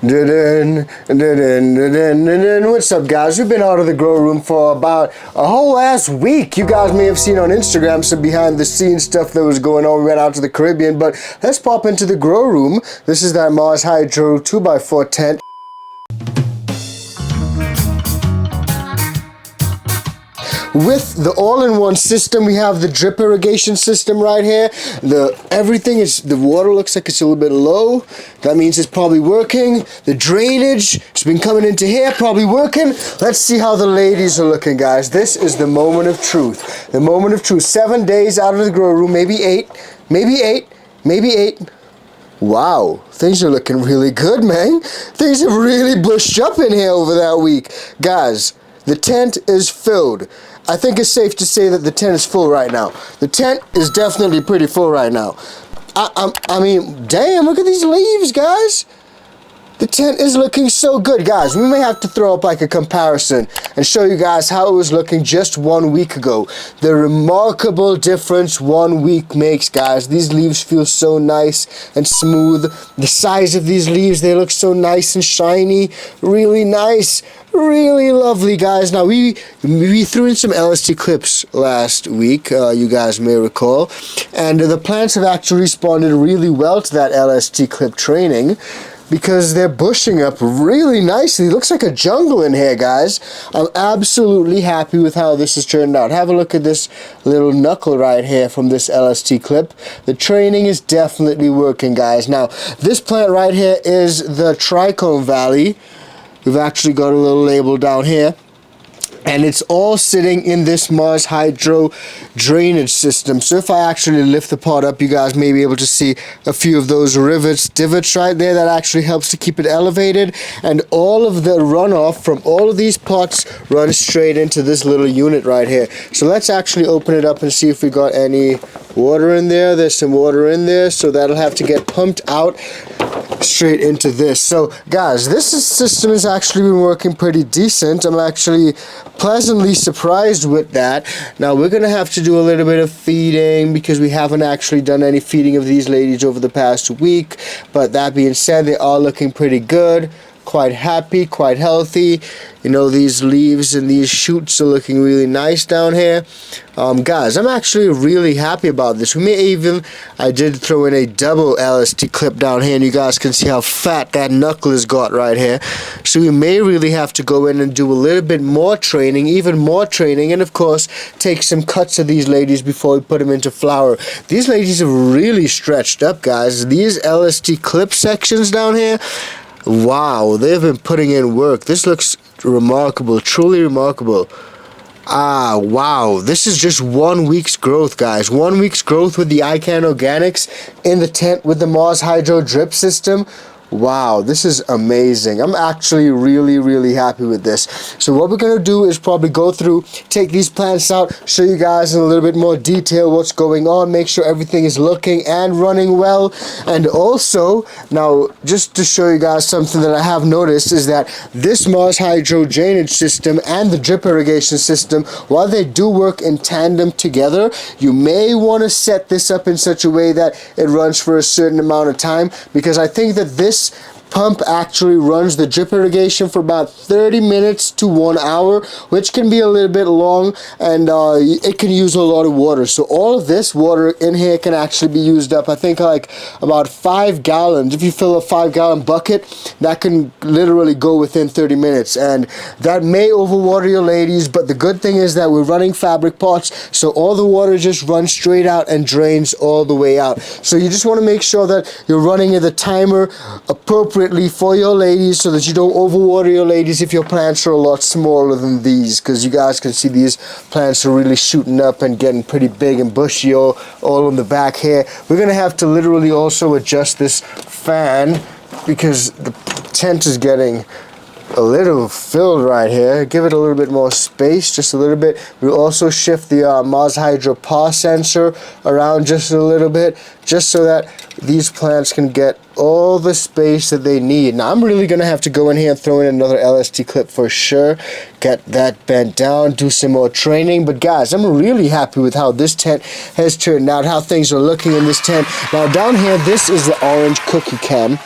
What's up, guys? We've been out of the grow room for about a whole last week. You guys may have seen on Instagram some behind the scenes stuff that was going on. We went out to the Caribbean, but let's pop into the grow room. This is that Mars Hydro 2x4 tent. With the all-in-one system, we have the drip irrigation system right here. The water looks like it's a little bit low. That means it's probably working. The drainage, it's been coming into here, probably working. Let's see how the ladies are looking, guys. This is the moment of truth. The moment of truth. 7 days out of the grow room, maybe 8, maybe 8, maybe 8. Wow, things are looking really good, man. Things have really bushed up in here over that week. Guys, the tent is filled. I think it's safe to say that the tent is full right now. The tent is definitely pretty full right now. I mean, damn, look at these leaves, guys. The tent is looking so good, guys. We may have to throw up like a comparison and show you guys how it was looking just 1 week ago. The remarkable difference 1 week makes, guys. These leaves feel so nice and smooth. The size of these leaves, they look so nice and shiny. Really nice. Really lovely, guys. Now, we threw in some LST clips last week, you guys may recall. And the plants have actually responded really well to that LST clip training, because they're bushing up really nicely. It looks like a jungle in here, guys. I'm absolutely happy with how this has turned out. Have a look at this little knuckle right here from this LST clip. The training is definitely working, guys. Now, this plant right here is the Trichome Valley. We've actually got a little label down here. And it's all sitting in this Mars Hydro drainage system. So if I actually lift the pot up, you guys may be able to see a few of those divots right there. That actually helps to keep it elevated. And all of the runoff from all of these pots runs straight into this little unit right here. So let's actually open it up and see if we got any water in there. There's some water in there, so that'll have to get pumped out straight into this. So guys, this system has actually been working pretty decent. I'm actually pleasantly surprised with that. Now we're gonna have to do a little bit of feeding because we haven't actually done any feeding of these ladies over the past week, but that being said, they are looking pretty good. Quite happy, quite healthy. You know, these leaves and these shoots are looking really nice down here. Guys, I'm actually really happy about this. I did throw in a double LST clip down here, and you guys can see how fat that knuckle has got right here. So we may really have to go in and do a little bit more training, even more training, and of course take some cuts of these ladies before we put them into flower. These ladies have really stretched up, guys. These LST clip sections down here, wow, they've been putting in work. This looks remarkable, truly remarkable. Wow, this is just 1 week's growth, guys. 1 week's growth with the iCan Organics in the tent with the Mars Hydro drip system. Wow, this is amazing. I'm actually really happy with this. So what we're going to do is probably go through, take these plants out, show you guys in a little bit more detail what's going on, make sure everything is looking and running well. And also, now, just to show you guys something that I have noticed is that this Mars Hydro drainage system and the drip irrigation system, while they do work in tandem together, you may want to set this up in such a way that it runs for a certain amount of time, because I think that this pump actually runs the drip irrigation for about 30 minutes to 1 hour, which can be a little bit long, and it can use a lot of water. So all of this water in here can actually be used up. I think like about 5 gallons. If you fill a 5-gallon bucket, that can literally go within 30 minutes, and that may overwater your ladies, but the good thing is that we're running fabric pots, so all the water just runs straight out and drains all the way out. So you just want to make sure that you're running the timer appropriately for your ladies, so that you don't overwater your ladies if your plants are a lot smaller than these, because you guys can see these plants are really shooting up and getting pretty big and bushy all on the back here. We're gonna have to literally also adjust this fan because the tent is getting a little filled right here. Give it a little bit more space, just a little bit. We'll also shift the Mars Hydro paw sensor around just a little bit, just so that these plants can get all the space that they need. Now I'm really gonna have to go in here and throw in another LST clip for sure, get that bent down, do some more training. But guys, I'm really happy with how this tent has turned out, how things are looking in this tent. Now down here, this is the orange cookie cam.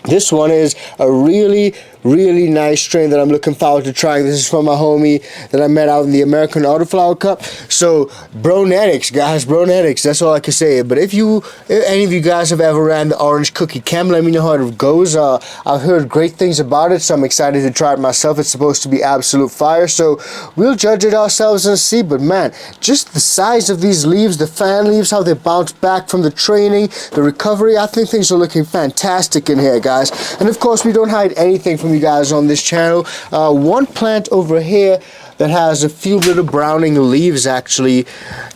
This one is a really nice strain that I'm looking forward to trying. This is from my homie that I met out in the American Autoflower Cup. So Bronetics, guys, Bronetics, that's all I can say. But if any of you guys have ever ran the orange cookie chem, let me know how it goes. I've heard great things about it, so I'm excited to try it myself. It's supposed to be absolute fire, so we'll judge it ourselves and see. But man, just the size of these leaves, the fan leaves, how they bounce back from the training, the recovery, I think things are looking fantastic in here, guys. And of course, we don't hide anything from you guys on this channel. One plant over here that has a few little browning leaves, actually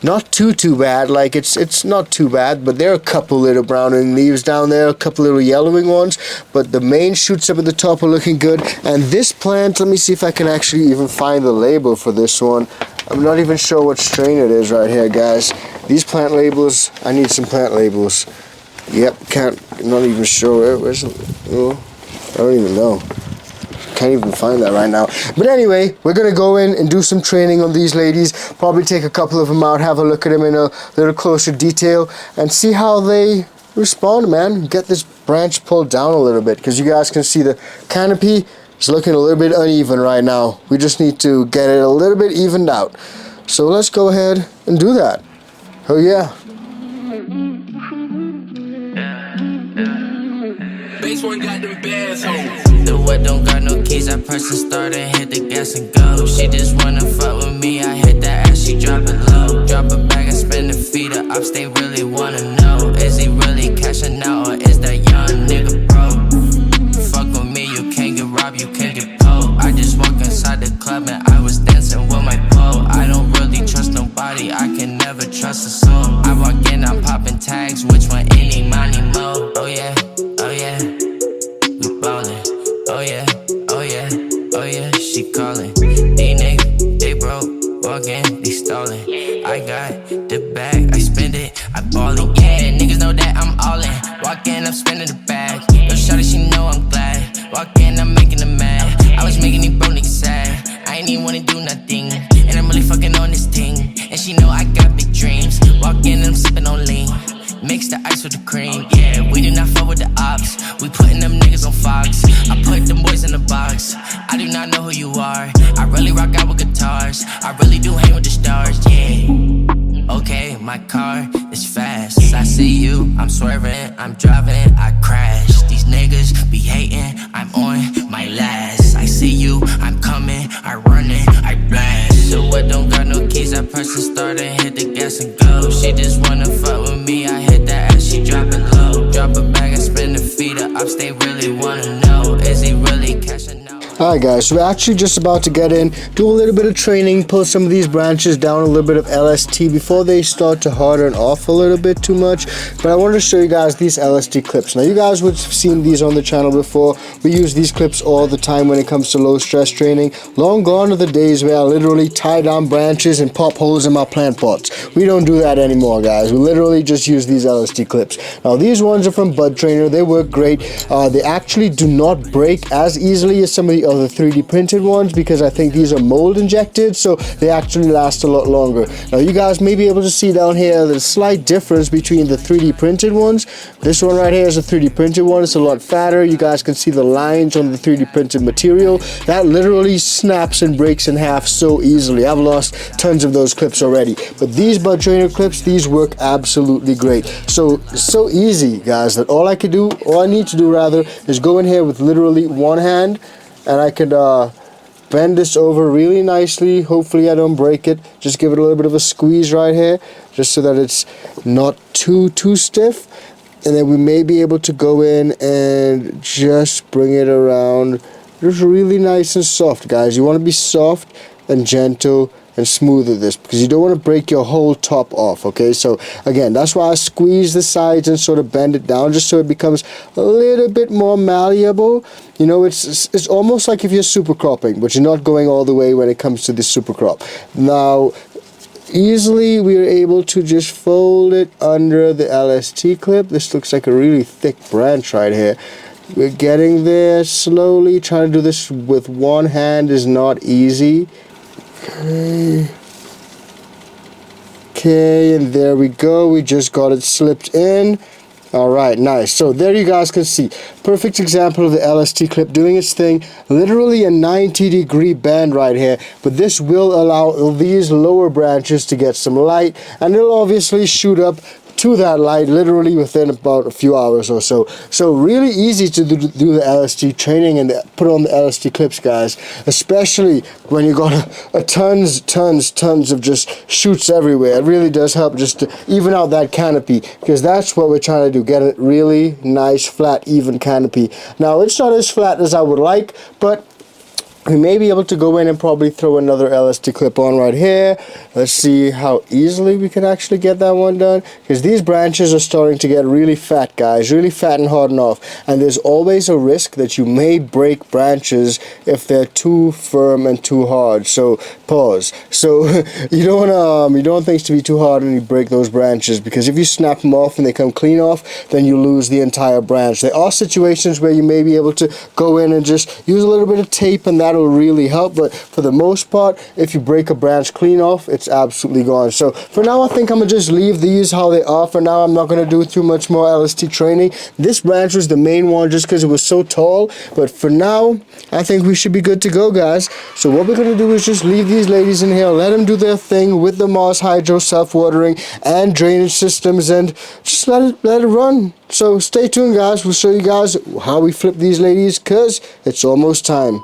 not too bad. Like it's not too bad, but there are a couple little browning leaves down there, a couple little yellowing ones, but the main shoots up at the top are looking good. And this plant, let me see if I can actually even find the label for this one. I'm not even sure what strain it is right here, guys. These plant labels, I need some plant labels. Yep, not even sure where's it. Oh, I don't even know. Can't even find that right now. But anyway, we're gonna go in and do some training on these ladies. Probably take a couple of them out, have a look at them in a little closer detail, and see how they respond, man. Get this branch pulled down a little bit, because you guys can see the canopy is looking a little bit uneven right now. We just need to get it a little bit evened out. So let's go ahead and do that. Oh yeah. The wet don't got no keys, I press and start and hit the gas and go. She just wanna fuck with me, I hit that ass, she drop it low. Drop it back and spin the feet, the ops, they really wanna know. Is he really cashing out or is that young nigga broke? Fuck with me, you can't get robbed, you can't get poked. I just walked inside the club and I was dancing with my pole. I don't really trust nobody, I can never trust a soul. I walk in, I'm popping tags, which one, any, money, mo. Oh yeah, oh yeah. Ballin', oh yeah, oh yeah, oh yeah, she callin'. These niggas, they broke, walkin', they stallin'. I got the bag, I spend it, I ballin'. Yeah, niggas know that I'm all in. Walk in, I'm spending the bag. Yo, shawty, she know I'm glad. Walk in, I'm making them mad. I was making these bro niggas sad. I ain't even wanna do nothing, and I'm really fucking on this thing. And she know I got big dreams. Walk in, I'm sippin' on lean. Mix the ice with the cream, yeah, we do not fuck with the ops. We putting them niggas on Fox. I put them boys in the box. I do not know who you are. I really rock out with guitars. I really do hang with the stars, yeah. Okay, my car is fast. I see you, I'm swerving, I'm driving, I crash. These niggas be hating, I'm on my last. I see you, I'm coming, I run it, I blast. So what don't got no keys, I press and start and hit the gas and go. She just wanna fuck with me, I hit that ass, she drop it low. Drop it back and spin the feet, the ops, they really wanna know. Is he really cashing out? Alright guys, so we're actually just about to get in, do a little bit of training, pull some of these branches down, a little bit of LST before they start to harden off a little bit too much. But I wanted to show you guys these LST clips. Now you guys would have seen these on the channel before. We use these clips all the time when it comes to low stress training. Long gone are the days where I literally tie down branches and pop holes in my plant pots. We don't do that anymore, guys. We literally just use these LST clips. Now these ones are from Bud Trainer. They work great. They actually do not break as easily as some of the other 3D printed ones, because I think these are mold injected, so they actually last a lot longer. Now you guys may be able to see down here the slight difference between the 3D printed ones. This one right here is a 3D printed one. It's a lot fatter. You guys can see the lines on the 3D printed material. That literally snaps and breaks in half so easily. I've lost tons of those clips already. But these Bud Trainer clips, these work absolutely great. So easy, guys, that all I need to do rather, is go in here with literally one hand, and I could bend this over really nicely. Hopefully I don't break it. Just give it a little bit of a squeeze right here, just so that it's not too stiff. And then we may be able to go in and just bring it around just really nice and soft, guys. You want to be soft and gentle and smooth with this, because you don't want to break your whole top off. Okay, so again, that's why I squeeze the sides and sort of bend it down, just so it becomes a little bit more malleable. You know, it's almost like if you're super cropping, but you're not going all the way when it comes to the super crop. Now easily we are able to just fold it under the LST clip. This looks like a really thick branch right here. We're getting there slowly. Trying to do this with one hand is not easy. Okay, and there we go. We just got it slipped in. Alright, nice. So there you guys can see. Perfect example of the LST clip doing its thing. Literally a 90-degree bend right here. But this will allow these lower branches to get some light. And it'll obviously shoot up to that light literally within about a few hours or so. So really easy to do the LST training and put on the LST clips, guys. Especially when you got a tons of just shoots everywhere. It really does help just to even out that canopy, because that's what we're trying to do. Get a really nice, flat, even canopy. Now it's not as flat as I would like, but we may be able to go in and probably throw another LST clip on right here. Let's see how easily we can actually get that one done, because these branches are starting to get really fat, guys, really fat and harden off, and there's always a risk that you may break branches if they're too firm and too hard. So pause. So you don't want things to be too hard and you break those branches, because if you snap them off and they come clean off, then you lose the entire branch. There are situations where you may be able to go in and just use a little bit of tape, and that'll really help, but for the most part, if you break a branch clean off, it's absolutely gone. So for now, I think I'm gonna just leave these how they are. For now, I'm not gonna do too much more LST training. This branch was the main one just because it was so tall, but for now, I think we should be good to go, guys. So what we're gonna do is just leave these ladies in here, let them do their thing with the Mars Hydro self-watering and drainage systems, and just let it run. So stay tuned, guys. We'll show you guys how we flip these ladies, because it's almost time.